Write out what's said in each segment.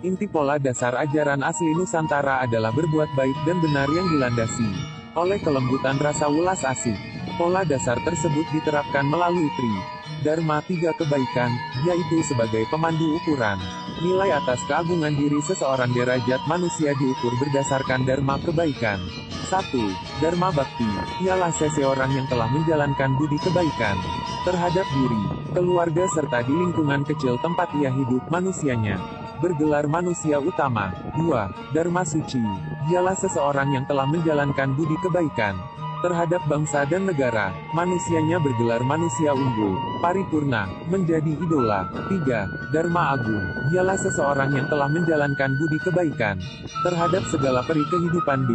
Inti pola dasar ajaran asli Nusantara adalah berbuat baik dan benar yang dilandasi oleh kelembutan rasa welas asih. Pola dasar tersebut diterapkan melalui Dharma tiga kebaikan, yaitu sebagai pemandu ukuran nilai atas keagungan diri seseorang. Derajat manusia diukur berdasarkan Dharma kebaikan. 1. Dharma Bakti, ialah seseorang yang telah menjalankan budi kebaikan terhadap diri, keluarga serta di lingkungan kecil tempat ia hidup. Manusianya bergelar manusia utama. 2. Dharma Suci, ialah seseorang yang telah menjalankan budi kebaikan terhadap bangsa dan negara. Manusianya bergelar manusia unggul, paripurna, menjadi idola. 3. Dharma Agung, ialah seseorang yang telah menjalankan budi kebaikan terhadap segala peri kehidupan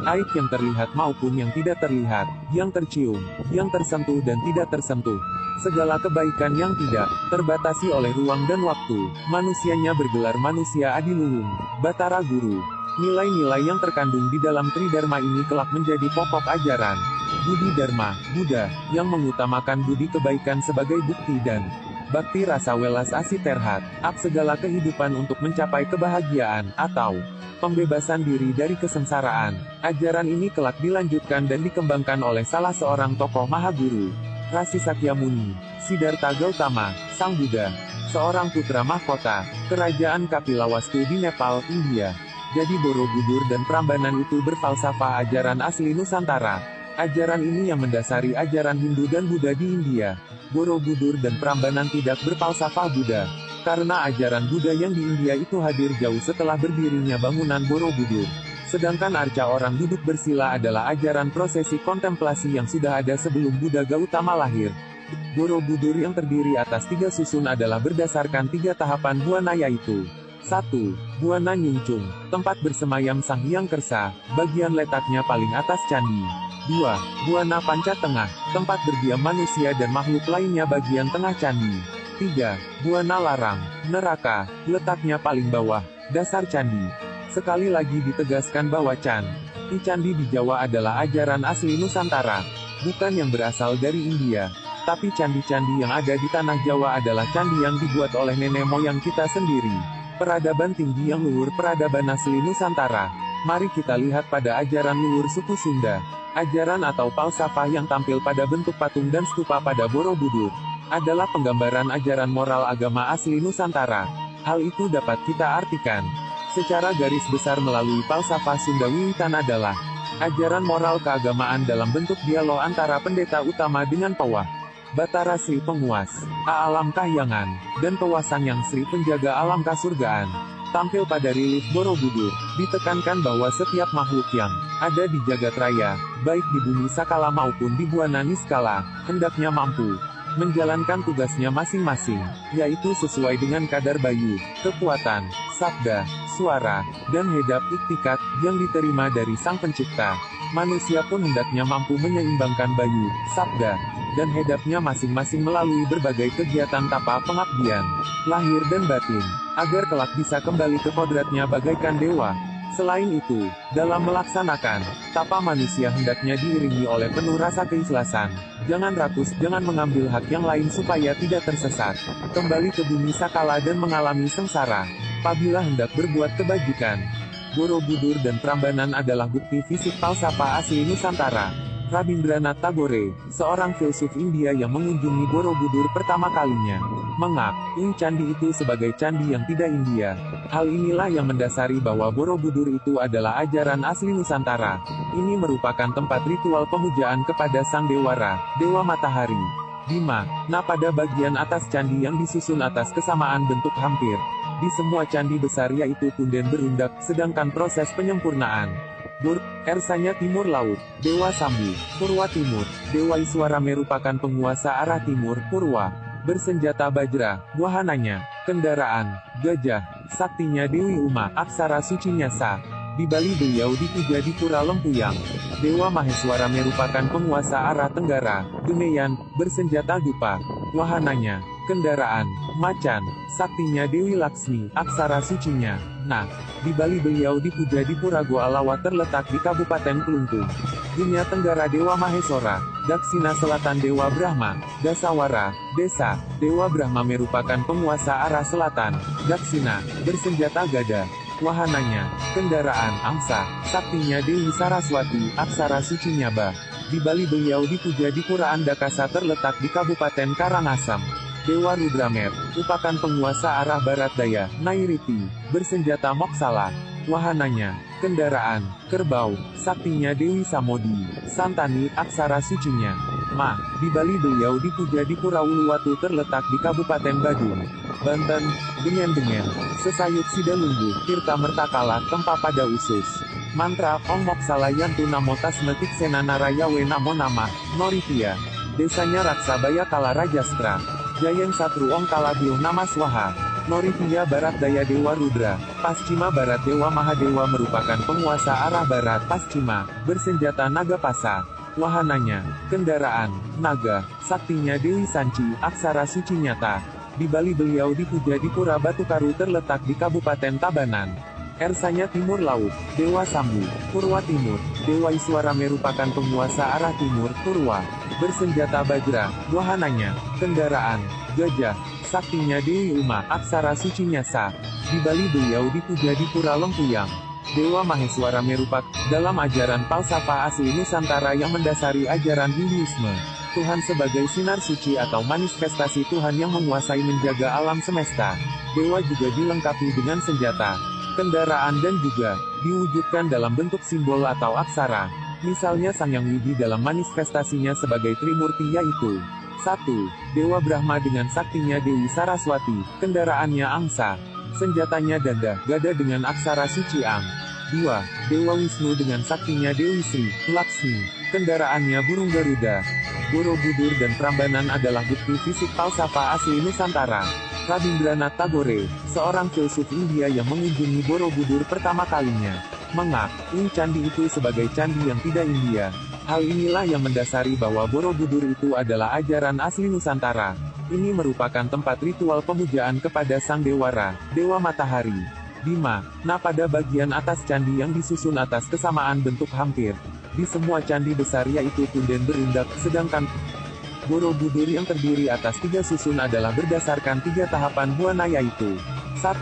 baik yang terlihat maupun yang tidak terlihat, yang tercium, yang tersentuh dan tidak tersentuh. Segala kebaikan yang tidak terbatasi oleh ruang dan waktu. Manusianya bergelar manusia adiluhung, Batara Guru. Nilai-nilai yang terkandung di dalam Tridharma ini kelak menjadi pokok ajaran Budi Dharma, Buddha, yang mengutamakan budi kebaikan sebagai bukti dan bakti rasa welas asih terhadap segala kehidupan untuk mencapai kebahagiaan, atau pembebasan diri dari kesengsaraan. Ajaran ini kelak dilanjutkan dan dikembangkan oleh salah seorang tokoh Mahaguru, Rasi Sakyamuni, Siddhartha Gautama, Sang Buddha, seorang putra mahkota Kerajaan Kapilawastu di Nepal, India. Jadi Borobudur dan Prambanan itu berfalsafah ajaran asli Nusantara. Ajaran ini yang mendasari ajaran Hindu dan Buddha di India. Borobudur dan Prambanan tidak berfalsafah Buddha, karena ajaran Buddha yang di India itu hadir jauh setelah berdirinya bangunan Borobudur. Sedangkan arca orang duduk bersila adalah ajaran prosesi kontemplasi yang sudah ada sebelum Buddha Gautama lahir. Borobudur yang terdiri atas 3 susun adalah berdasarkan 3 tahapan buana, yaitu 1. Buana Nyungcung, tempat bersemayam Sang Hyang Kersa, bagian letaknya paling atas candi. 2. Buana Panca Tengah, tempat berdiam manusia dan makhluk lainnya bagian tengah candi. 3. Buana Larang, neraka, letaknya paling bawah, dasar candi. Sekali lagi ditegaskan bahwa candi di Jawa adalah ajaran asli Nusantara, bukan yang berasal dari India. Tapi candi-candi yang ada di tanah Jawa adalah candi yang dibuat oleh nenek moyang kita sendiri. Peradaban tinggi yang luhur, peradaban asli Nusantara. Mari kita lihat pada ajaran luhur suku Sunda. Ajaran atau falsafah yang tampil pada bentuk patung dan stupa pada Borobudur adalah penggambaran ajaran moral agama asli Nusantara. Hal itu dapat kita artikan secara garis besar melalui falsafah Sunda Wiwitan adalah ajaran moral keagamaan dalam bentuk dialog antara pendeta utama dengan pewah Batara Sri Penguas alam kahyangan, dan Pewasang Yang Sri penjaga alam kasurgaan. Tampil pada relief Borobudur, ditekankan bahwa setiap makhluk yang ada di jagat raya, baik di bumi sakala maupun di buana niskala, hendaknya mampu menjalankan tugasnya masing-masing, yaitu sesuai dengan kadar bayu, kekuatan, sabda, suara, dan hedap iktikat yang diterima dari Sang Pencipta. Manusia pun hendaknya mampu menyeimbangkan bayu, sabda, dan hedapnya masing-masing melalui berbagai kegiatan tapa pengabdian, lahir dan batin, agar kelak bisa kembali ke kodratnya bagaikan dewa. Selain itu, dalam melaksanakan tapa manusia hendaknya diiringi oleh penuh rasa keikhlasan. Jangan rakus, jangan mengambil hak yang lain supaya tidak tersesat kembali ke bumi sakala dan mengalami sengsara. Apabila hendak berbuat kebajikan, Borobudur dan Prambanan adalah bukti fisik falsafah asli Nusantara. Rabindranath Tagore, seorang filsuf India yang mengunjungi Borobudur pertama kalinya, mengakui candi itu sebagai candi yang tidak India. Hal inilah yang mendasari bahwa Borobudur itu adalah ajaran asli Nusantara. Ini merupakan tempat ritual pemujaan kepada Sang Dewara, Dewa Matahari. 5. Nah, pada bagian atas candi yang disusun atas kesamaan bentuk hampir di semua candi besar, yaitu punden berundak, sedangkan proses penyempurnaan ersanya timur laut, Dewa Sambu, Purwa Timur, Dewa Iswara merupakan penguasa arah timur, Purwa, bersenjata bajra, wahananya, kendaraan, gajah, saktinya Dewi Uma, aksara sucinya Sa. Di Bali beliau dipuja di Pura Lempuyang. Dewa Maheswara merupakan penguasa arah tenggara, Gemeyan, bersenjata dupa, wahananya, kendaraan, macan, saktinya Dewi Laksmi, aksara sucinya. Nah, di Bali beliau dipuja di Pura Goa Lawa terletak di Kabupaten Kelungkung. Dunia Tenggara Dewa Maheswara, Daksina Selatan Dewa Brahma, Dasawara, Desa, Dewa Brahma merupakan penguasa arah selatan, Daksina, bersenjata gada. Wahananya, kendaraan, angsa, saktinya Dewi Saraswati, aksara sucinya Ba. Di Bali beliau dipuja di Pura Andakasa terletak di Kabupaten Karangasem. Dewa Rudramer, merupakan penguasa arah barat daya, Nairiti, bersenjata Moksala. Wahananya, kendaraan, kerbau, saktinya Dewi Samodi, Santani, aksara sucinya Ma. Di Bali beliau dipuja di Pura Uluwatu terletak di Kabupaten Badung, Banten, Dengen-Dengen, Sesayut Sidalunggu, Tirta Mertakala, Tempa pada Usus. Mantra, Om Moksala Yantu Namo Tasmetik Senana Rayawe Namo Namah, Norithia. Desanya Raksabaya Kala Rajastra. Jayeng Satru Om Kalabiu Nama Swaha. Norithia Barat Daya Dewa Rudra, Paschima Barat Dewa Mahadewa merupakan penguasa arah barat Paschima, bersenjata naga pasa. Wahananya, kendaraan, naga, saktinya Dewi Sanci, aksara suci nyata. Di Bali beliau dipuja di Pura Batukaru terletak di Kabupaten Tabanan. Ersanya Timur Laut, Dewa Sambu, Purwa Timur. Dewa Iswara merupakan penguasa arah timur, Purwa. Bersenjata Bajra, wahananya, kendaraan, gajah, saktinya Dewi Uma, aksara suci Nyasa. Di Bali beliau dipuja di Pura Lempuyang. Dewa Maheswara merupakan, dalam ajaran falsafah asli Nusantara yang mendasari ajaran Hinduisme, Tuhan sebagai sinar suci atau manifestasi Tuhan yang menguasai menjaga alam semesta. Dewa juga dilengkapi dengan senjata, kendaraan dan juga diwujudkan dalam bentuk simbol atau aksara. Misalnya Sang Yang Widi dalam manifestasinya sebagai Trimurti yaitu 1. Dewa Brahma dengan saktinya Dewi Saraswati, kendaraannya angsa, senjatanya danda, gada dengan aksara suci Ang. 2. Dewa Wisnu dengan saktinya Dewi Sri, Laksmi, kendaraannya burung Garuda. Borobudur dan Prambanan adalah bukti fisik falsafah asli Nusantara. Rabindranath Tagore, seorang filsuf India yang mengunjungi Borobudur pertama kalinya, mengakui candi itu sebagai candi yang tidak India. Hal inilah yang mendasari bahwa Borobudur itu adalah ajaran asli Nusantara. Ini merupakan tempat ritual pemujaan kepada Sang Dewara, Dewa Matahari. Bima. Nah, pada bagian atas candi yang disusun atas kesamaan bentuk hampir di semua candi besar yaitu punden berundak, sedangkan Borobudur yang terdiri atas 3 susun adalah berdasarkan 3 tahapan buana yaitu 1.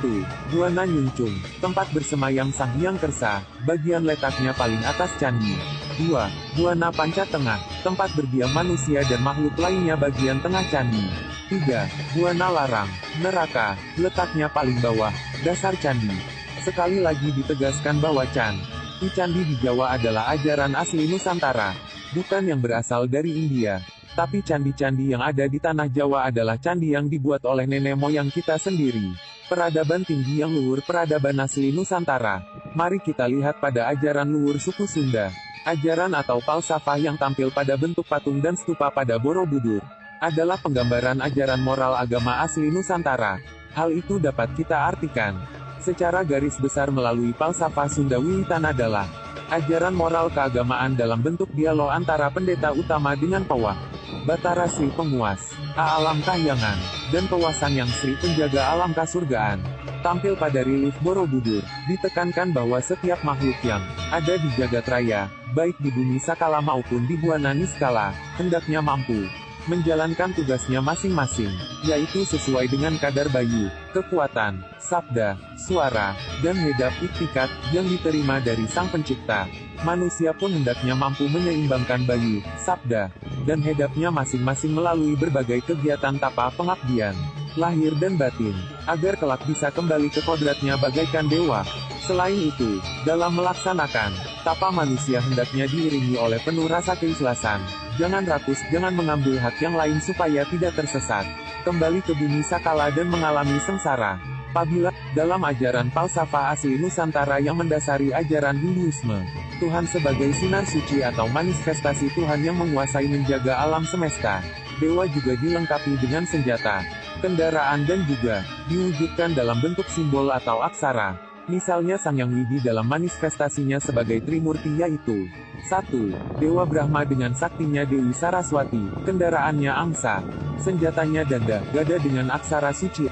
Buana Nyuncung, tempat bersemayam Sang Hyang Kersa, bagian letaknya paling atas candi. 2. Buana Panca Tengah, tempat berdiam manusia dan makhluk lainnya bagian tengah candi. 3. Buana Larang, neraka, letaknya paling bawah, dasar candi. Sekali lagi ditegaskan bahwa candi di Jawa adalah ajaran asli Nusantara, bukan yang berasal dari India. Tapi candi-candi yang ada di tanah Jawa adalah candi yang dibuat oleh nenek moyang kita sendiri. Peradaban tinggi yang luhur peradaban asli Nusantara. Mari kita lihat pada ajaran luhur suku Sunda. Ajaran atau falsafah yang tampil pada bentuk patung dan stupa pada Borobudur adalah penggambaran ajaran moral agama asli Nusantara. Hal itu dapat kita artikan secara garis besar melalui falsafah Sunda Wiwitan adalah ajaran moral keagamaan dalam bentuk dialog antara pendeta utama dengan pewah Batara Sri Penguas, alam kahyangan, dan pewasan yang Sri penjaga alam kasurgaan. Tampil pada relief Borobudur, ditekankan bahwa setiap makhluk yang ada di jagat raya, baik di bumi sakala maupun di buana niskala, hendaknya mampu menjalankan tugasnya masing-masing, yaitu sesuai dengan kadar bayu, kekuatan, sabda, suara, dan hedap iktikat yang diterima dari Sang Pencipta. Manusia pun hendaknya mampu menyeimbangkan bayu, sabda, dan hedapnya masing-masing melalui berbagai kegiatan tapa pengabdian, lahir dan batin, agar kelak bisa kembali ke kodratnya bagaikan dewa. Selain itu, dalam melaksanakan tapa manusia hendaknya diiringi oleh penuh rasa keikhlasan. Jangan rakus, jangan mengambil hak yang lain supaya tidak tersesat kembali ke bumi sakala dan mengalami sengsara. Apabila dalam ajaran falsafah asli Nusantara yang mendasari ajaran Hinduisme, Tuhan sebagai sinar suci atau manifestasi Tuhan yang menguasai menjaga alam semesta. Dewa juga dilengkapi dengan senjata, kendaraan dan juga diwujudkan dalam bentuk simbol atau aksara. Misalnya Sang Yang Widi dalam manifestasinya sebagai Trimurti yaitu 1. Dewa Brahma dengan saktinya Dewi Saraswati, kendaraannya angsa, senjatanya danda, gada dengan aksara suci.